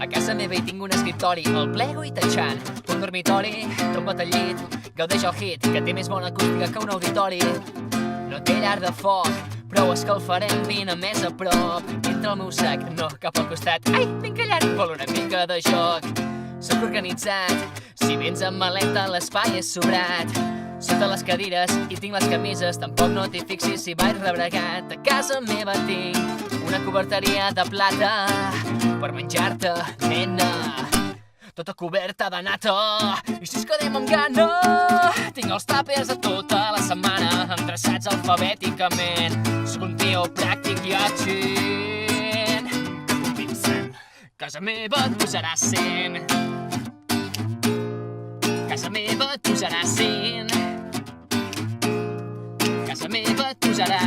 A casa meva hi tinc un escriptori, el plego i tachant. Un dormitori, tomba't al llit, gaudeix el hit, que té més bona acústica que un auditori. No té llar de foc, però ho escalfarem, vine més a prop. Entra al meu sac, no cap al costat. Ai, vinc callat, vol una mica de joc. Soc organitzat, si vens amb maleta l'espai és sobrat. Sota les cadires hi tinc les camises, tampoc no t'hi fixis si vaig rebregat. A casa meva tinc una coberteria de plata per menjar-te, nena, tota coberta de nata. I si es quedem amb gana, tinc els tàpers de tota la setmana endreçats alfabèticament. Soc un tio pràctic i agent. Vincent, casa meva et posarà 100. Casa meva et posarà 100. Casa meva et posarà